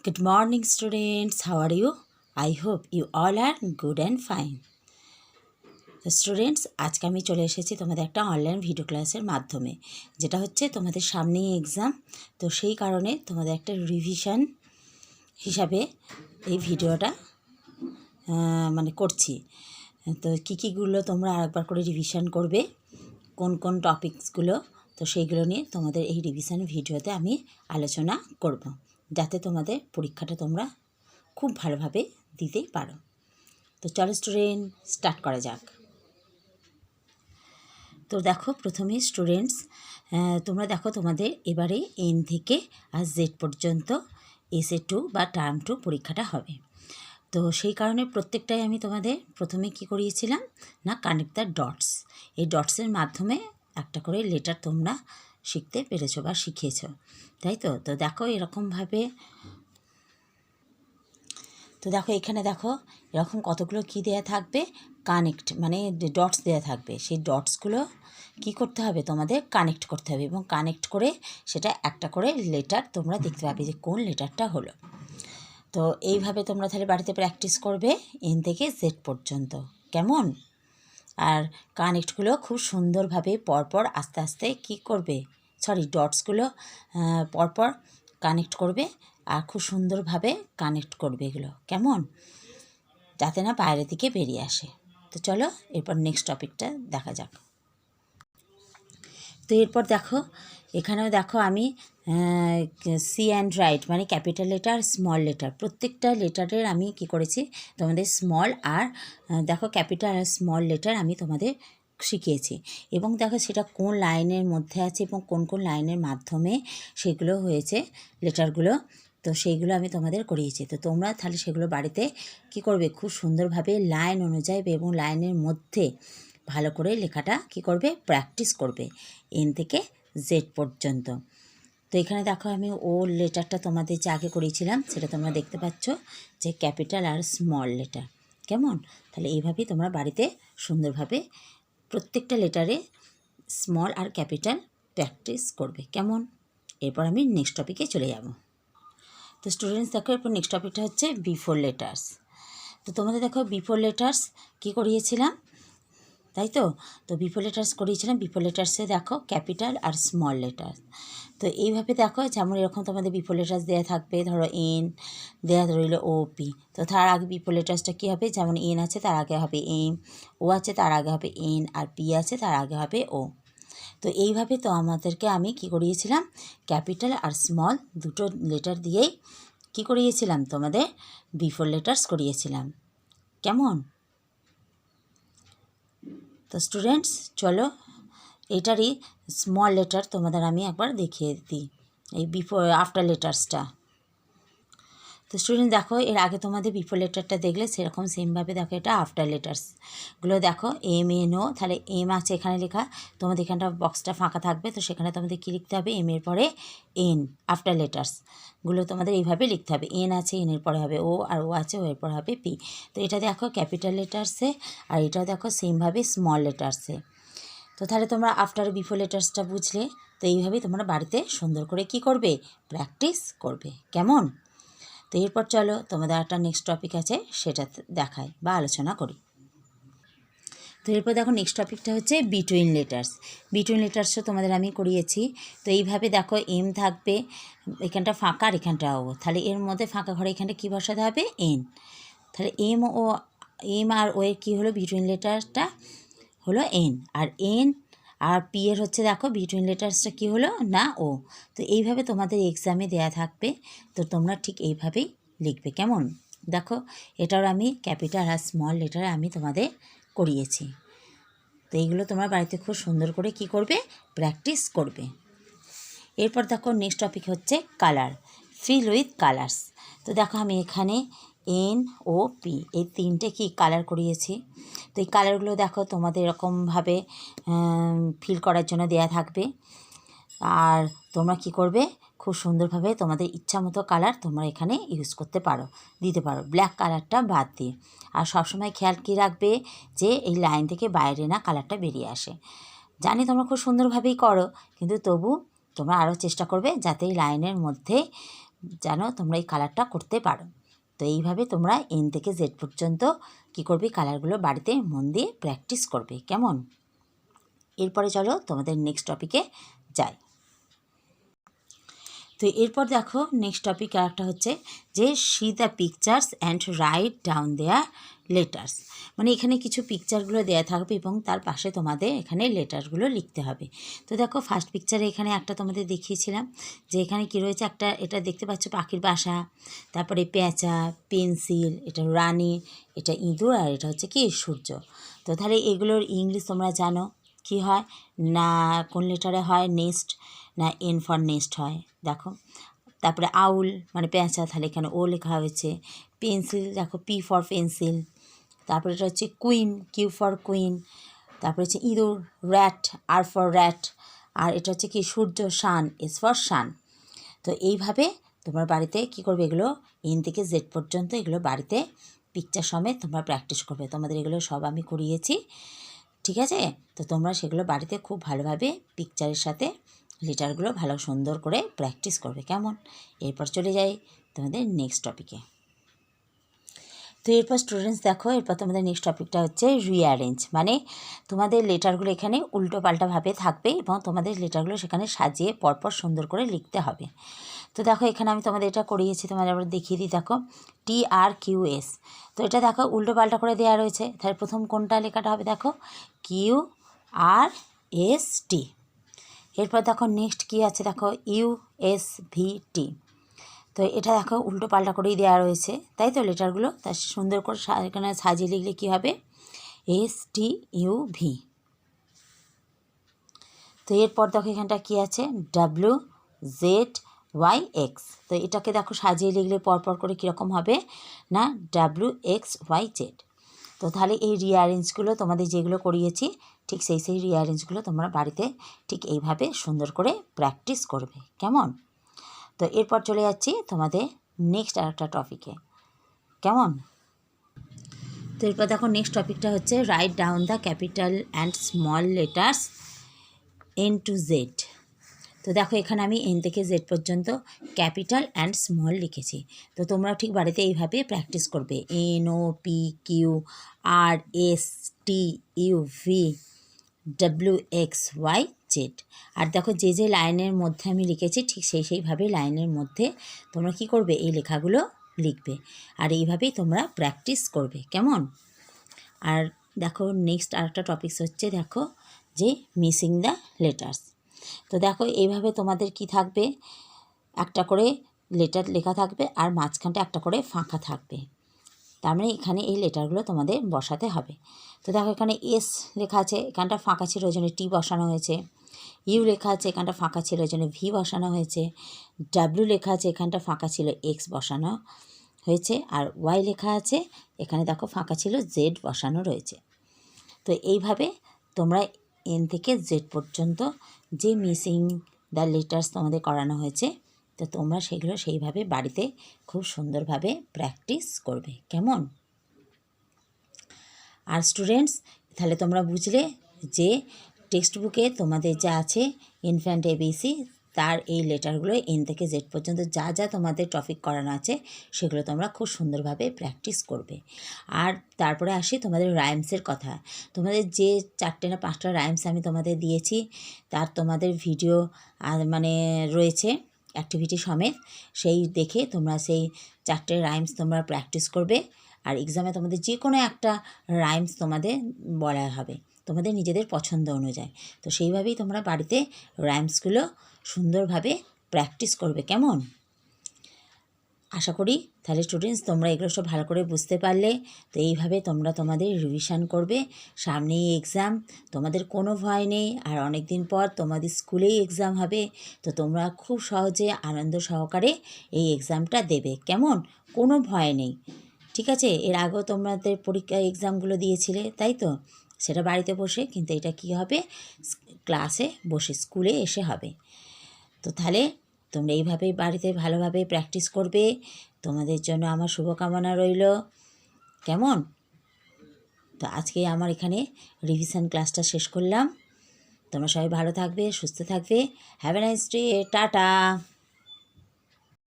Good morning, students. How are you? I hope you all are good and fine. তো students, আজকে আমি চলে এসেছি তোমাদের একটা অনলাইন ভিডিও ক্লাসের মাধ্যমে, যেটা হচ্ছে তোমাদের সামনেই এক্সাম। তো সেই কারণে তোমাদের একটা রিভিশন হিসাবে এই ভিডিওটা করছি। তো কীগুলো তোমরা আরেকবার করে রিভিশন করবে, কোন কোন টপিকসগুলো, তো সেইগুলো নিয়ে তোমাদের এই রিভিশন ভিডিওতে আমি আলোচনা করব, যাতে তোমাদের পরীক্ষাটা তোমরা খুব ভালোভাবে দিতে পারো। তো চলো স্টুডেন্ট, স্টার্ট করা যাক। তো দেখো, প্রথমে স্টুডেন্টস তোমরা দেখো, তোমাদের এবারে এন থেকে আর জেড পর্যন্ত এসএ 2 বা টার্ম 2 পরীক্ষাটা হবে। তো সেই কারণে প্রত্যেকটাই আমি তোমাদের প্রথমে কি করিয়েছিলাম না, কানেক্ট দ্য ডটস। এই ডটসের মাধ্যমে একটা করে লেটার তোমরা শিখতে পেরেছো বা শিখিয়েছো, তাই তো। তো দেখো এরকমভাবে, তো দেখো এখানে দেখো এরকম কতগুলো কি দেয়া থাকবে, কানেক্ট মানে ডটস দেয়া থাকবে। সেই ডটসগুলো কি করতে হবে, তোমাদের কানেক্ট করতে হবে, এবং কানেক্ট করে সেটা একটা করে লেটার তোমরা দেখতে পাবে যে কোন লেটারটা হলো। তো এইভাবে তোমরা তাহলে বাড়িতে প্র্যাকটিস করবে এন থেকে জেড পর্যন্ত, কেমন? আর কানেক্টগুলো খুব সুন্দরভাবে পরপর আস্তে আস্তে কি করবে, ডটসগুলো পরপর কানেক্ট করবে, আর খুব সুন্দরভাবে কানেক্ট করবে এগুলো, কেমন, যাতে না বাইরের দিকে বেরিয়ে আসে। তো চলো এরপর নেক্সট টপিকটা দেখা যাক। তো এরপর দেখো, এখানেও দেখো আমি সি অ্যান্ড রাইট মানে ক্যাপিটাল লেটার, স্মল লেটার, প্রত্যেকটা লেটারের আমি কি করেছি তোমাদের স্মল আর দেখো ক্যাপিটাল আর স্মল লেটার আমি তোমাদের শিখিয়েছি, এবং দেখো সেটা কোন লাইনের মধ্যে আছে এবং কোন কোন লাইনের মাধ্যমে সেগুলো হয়েছে লেটারগুলো, তো সেইগুলো আমি তোমাদের করিয়েছি। তো তোমরা তাহলে সেগুলো বাড়িতে কি করবে, খুব সুন্দরভাবে লাইন অনুযায়ী এবং লাইনের মধ্যে ভালো করে লেখাটা কি করবে, প্র্যাকটিস করবে এন থেকে জেড পর্যন্ত। তো এখানে দেখো আমি ও লেটারটা তোমাদের যে আগে করিয়েছিলাম সেটা তোমরা দেখতে পাচ্ছ যে ক্যাপিটাল আর স্মল লেটার, কেমন। তাহলে এইভাবেই তোমরা বাড়িতে সুন্দরভাবে প্রত্যেকটা লেটারে স্মল আর ক্যাপিটাল প্র্যাকটিস করবে, কেমন। এরপর আমি নেক্সট টপিকে চলে যাব। তো স্টুডেন্টস দেখো, এরপর নেক্সট টপিকটা হচ্ছে বিফোর লেটার্স। তো তোমাদের দেখো বিফোর লেটার্স কী করিয়েছিলাম, তাই তো। তো বিফোর লেটার্স করিয়েছিলাম, বিফোর লেটার্সে দেখো ক্যাপিটাল আর স্মল লেটার। তো এইভাবে দেখো, যেমন এরকম তোমাদের বিফোর লেটার্স দেওয়া থাকবে, ধরো এন দেওয়া রইল ও পি, তো তার আগে বিফোর লেটার্সটা কী হবে, যেমন এন আছে তার আগে হবে এম, ও আছে তার আগে হবে এন, আর পি আছে তার আগে হবে ও। তো এইভাবে তো আমাদেরকে আমি কি করিয়েছিলাম, ক্যাপিটাল আর স্মল দুটো লেটার দিয়েই কি করিয়েছিলাম, তোমাদের বিফোর লেটার্স করিয়েছিলাম, কেমন। তো স্টুডেন্টস চলো, এটারই স্মল লেটার তোমাদের আমি একবার দেখিয়ে দিই, এই বিফোর আফটার লেটার্সটা। তো স্টুডেন্ট দেখো, এর আগে তোমাদের বিফোর লেটারটা দেখলে সেরকম সেমভাবে দেখো এটা আফটার লেটার্সগুলো দেখো এম এন ও, তাহলে এম আছে এখানে লেখা, তোমাদের এখানটা বক্সটা ফাঁকা থাকবে, তো সেখানে তোমাদের কী লিখতে হবে, এম এর পরে এন, আফটার লেটার্সগুলো তোমাদের এইভাবে লিখতে হবে। এন আছে, এনের পরে হবে ও, আর ও আছে, ও এর পরে হবে পি। তো এটা দেখো ক্যাপিটাল লেটার্সে, আর এটা দেখো সেমভাবে স্মল লেটার্সে। তো তাহলে তোমরা আফটার বিফোর লেটার্সটা বুঝলে, তো এইভাবেই তোমরা বাড়িতে সুন্দর করে কি করবে, প্র্যাকটিস করবে, কেমন। তো এরপর চলো তোমাদের একটা নেক্সট টপিক আছে সেটা দেখাই বা আলোচনা করি। তো এরপর দেখো নেক্সট টপিকটা হচ্ছে বিটুইন লেটার্স। বিটুইন লেটার্সও তোমাদের আমি করিয়েছি। তো এইভাবে দেখো এম থাকবে, এখানটা ফাঁকা আর এখানটা ও, তাহলে এর মধ্যে ফাঁকা ঘরে এখানটা কী বসাতে হবে, এন। তাহলে এম আর ও এর কী হলো, বিটুইন লেটারটা হলো এন, আর এন আর পি এর হচ্ছে দেখো বিটুইন লেটার্সটা কী হলো না, ও। তো এইভাবে তোমাদের এক্সামে দেয়া থাকবে, তো তোমরা ঠিক এইভাবেই লিখবে, কেমন। দেখো এটার আমি ক্যাপিটাল আর স্মল লেটারে আমি তোমাদের করিয়েছি। তো এইগুলো তোমরা বাড়িতে খুব সুন্দর করে কি করবে, প্র্যাকটিস করবে। এরপর দেখো নেক্সট টপিক হচ্ছে কালার, ফিল উইথ কালার্স। তো দেখো আমি এখানে এন ও পি এই তিনটে কি কালার করিয়েছি। তো এই কালারগুলো দেখো তোমাদের এরকমভাবে ফিল করার জন্য দেয়া থাকবে, আর তোমরা কি করবে, খুব সুন্দরভাবে তোমাদের ইচ্ছা মতো কালার তোমরা এখানে ইউজ করতে পারো, দিতে পারো, ব্ল্যাক কালারটা বাদ দিয়ে। আর সবসময় খেয়াল কী রাখবে যে এই লাইন থেকে বাইরে না কালারটা বেরিয়ে আসে। জানি তোমরা খুব সুন্দরভাবেই করো, কিন্তু তবু তোমরা আরও চেষ্টা করবে যাতে এই লাইনের মধ্যে যেন তোমরা এই কালারটা করতে পারো। তো এইভাবে তোমরা এন থেকে জেড পর্যন্ত কী করবে, কালারগুলো বাড়িতে মন দিয়ে প্র্যাকটিস করবে। কেমন? এরপরে চলো তোমাদের নেক্সট টপিকে যাই। তো এরপর দেখো নেক্সট টপিক একটা হচ্ছে যে see the pictures and write down their letters. মানে এখানে কিছু পিকচারগুলো দেওয়া থাকবে এবং তার পাশে তোমাদের এখানে লেটারগুলো লিখতে হবে। তো দেখো ফার্স্ট পিকচারে এখানে একটা তোমাদের দেখিয়েছিলাম যে এখানে কী রয়েছে, একটা এটা দেখতে পাচ্ছ পাখির বাসা, তারপরে পেঁচা, পেন্সিল, এটা রানী, এটা ইঁদুর, আর এটা হচ্ছে কি সূর্য। তো তাহলে এগুলোর ইংলিশ তোমরা জানো কি হয় না, কোন লেটারে হয়, নেস্ট না এন ফর নেস্ট হয়। দেখো তারপরে আউল মানে পেঁচা, তাহলে এখানে ও লেখা হয়েছে। পেন্সিল দেখো পি ফর পেন্সিল। তারপরে এটা হচ্ছে কুইন, কিউ ফর কুইন। তারপরে হচ্ছে ইঁদুর, র্যাট, আর ফর র্যাট। আর এটা হচ্ছে কি সূর্য, সান, এস ফর সান। তো এইভাবে তোমার বাড়িতে কি করবে, এগুলো এন থেকে জেড পর্যন্ত এগুলো বাড়িতে পিকচার সমেত তোমরা প্র্যাকটিস করবে। তোমাদের এগুলো সব আমি করিয়েছি, ঠিক আছে? তো তোমরা সেগুলো বাড়িতে খুব ভালোভাবে পিকচারের সাথে লেটারগুলো ভালো সুন্দর করে প্র্যাকটিস করবে। কেমন? এরপর চলে যাই তোমাদের নেক্সট টপিকে। তো এরপর স্টুডেন্টস দেখো, এরপর তোমাদের নেক্সট টপিকটা হচ্ছে রিঅ্যারেঞ্জ। মানে তোমাদের লেটারগুলো এখানে উল্টো পাল্টাভাবে থাকবে এবং তোমাদের লেটারগুলো সেখানে সাজিয়ে পরপর সুন্দর করে লিখতে হবে। তো দেখো এখানে আমি তোমাদের এটা করিয়েছি, তোমাদের আবার দেখিয়ে দিই। দেখো TRQS, তো এটা দেখো উল্টো পাল্টা করে দেওয়া রয়েছে। তাহলে প্রথম কোনটা লেখাটা হবে, দেখো QRST। এরপর দেখো নেক্সট কী আছে, দেখো USVT। তো এটা দেখো উল্টো পাল্টা করেই দেওয়া রয়েছে, তাই তো লেটারগুলো তার সুন্দর করে এখানে সাজিয়ে লিখলে কী হবে, STUV। তো এরপর দেখো এখানটা কী আছে, WZYX। তো এটাকে দেখো সাজিয়ে লিখলে পরপর করে কীরকম হবে না, WXYZ। তো তাহলে এই রিঅ্যারেঞ্জগুলো তোমাদের যেগুলো করিয়েছি ঠিক সেই রিঅ্যারেঞ্জগুলো তোমরা বাড়িতে ঠিক এইভাবে সুন্দর করে প্র্যাকটিস করবে। কেমন? তো এরপর চলে যাচ্ছি তোমাদের নেক্সট আরেকটা টপিকে। কেমন? তো এরপর দেখো নেক্সট টপিকটা হচ্ছে write down the capital and small letters N to Z. তো দেখো এখানে আমি এন থেকে জেড পর্যন্ত ক্যাপিটাল অ্যান্ড স্মল লিখেছি। তো তোমরাও ঠিক বাড়িতে এইভাবে প্র্যাকটিস করবে, NOPQRSTUVWXYZ। আর দেখো যে যে লাইনের মধ্যে আমি লিখেছি ঠিক সেইভাবে লাইনের মধ্যে তোমরা কি করবে, এই লেখাগুলো লিখবে। আর এইভাবেই তোমরা প্র্যাকটিস করবে। কেমন? আর দেখো নেক্সট আরেকটা টপিকস হচ্ছে দেখো যে মিসিং দ্য লেটার্স। তো দেখো এইভাবে তোমাদের কি থাকবে, একটা করে লেটার লেখা থাকবে আর মাঝখানটা একটা করে ফাঁকা থাকবে। তার মানে এখানে এই লেটারগুলো তোমাদের বসাতে হবে। তো দেখো এখানে এস লেখা আছে, এখানটা ফাঁকা ছিল ওই জন্য টি বসানো হয়েছে। ইউ লেখা আছে, এখানটা ফাঁকা ছিল ওই জন্য ভি বসানো হয়েছে। ডাব্লিউ লেখা আছে, এখানটা ফাঁকা ছিল এক্স বসানো হয়েছে। আর ওয়াই লেখা আছে, এখানে দেখো ফাঁকা ছিল জেড বসানো রয়েছে। তো এইভাবে তোমরা এন থেকে জেড পর্যন্ত যে মিসিং দ্য লেটার্স তোমাদের করানো হয়েছে, তো তোমরা সেগুলো সেইভাবে বাড়িতে খুব সুন্দরভাবে প্র্যাকটিস করবে। কেমন? আর স্টুডেন্টস তাহলে তোমরা বুঝলে যে টেক্সট বুকে তোমাদের যা আছে ইনফ্যান্ট এবিসি তার এই লেটারগুলো এন থেকে জেড পর্যন্ত যা যা তোমাদের টপিক করানো আছে সেগুলো তোমরা খুব সুন্দরভাবে প্র্যাকটিস করবে। আর তারপরে আসি তোমাদের রাইমসের কথা। তোমাদের যে 4টে না 5টা রাইমস আমি তোমাদের দিয়েছি তার তোমাদের ভিডিও মানে রয়েছে অ্যাক্টিভিটি সমেত, সেই দেখে তোমরা সেই 4টে রাইমস তোমরা প্র্যাকটিস করবে। আর এক্সামে তোমাদের যে কোনো একটা রাইমস তোমাদের বলা হবে তোমাদের নিজেদের পছন্দ অনুযায়ী। তো সেইভাবেই তোমরা বাড়িতে রাইমসগুলো সুন্দরভাবে প্র্যাকটিস করবে। কেমন? আশা করি তাহলে স্টুডেন্টস তোমরা এগুলো সব ভালো করে বুঝতে পারলে। তো এইভাবে তোমরা তোমাদের রিভিশন করবে। সামনেই এক্সাম, তোমাদের কোনো ভয় নেই। আর অনেক দিন পর তোমাদের স্কুলেই এক্সাম হবে, তো তোমরা খুব সহজে আনন্দ সহকারে এই এক্সামটা দেবে। কেমন? কোনো ভয় নেই, ঠিক আছে? এর আগেও তোমাদের পরীক্ষা এক্সামগুলো দিয়েছিলে, তাই তো? সেটা বাড়িতে বসে, কিন্তু এটা কি হবে, ক্লাসে বসে স্কুলে এসে হবে। তো তাহলে তোমরা এইভাবেই বাড়িতে ভালোভাবে প্র্যাকটিস করবে। তোমাদের জন্য আমার শুভকামনা রইল। কেমন? তো আজকে আমার এখানে রিভিশন ক্লাসটা শেষ করলাম। তোমরা সবাই ভালো থাকবে, সুস্থ থাকবে। Have a nice day. Tata.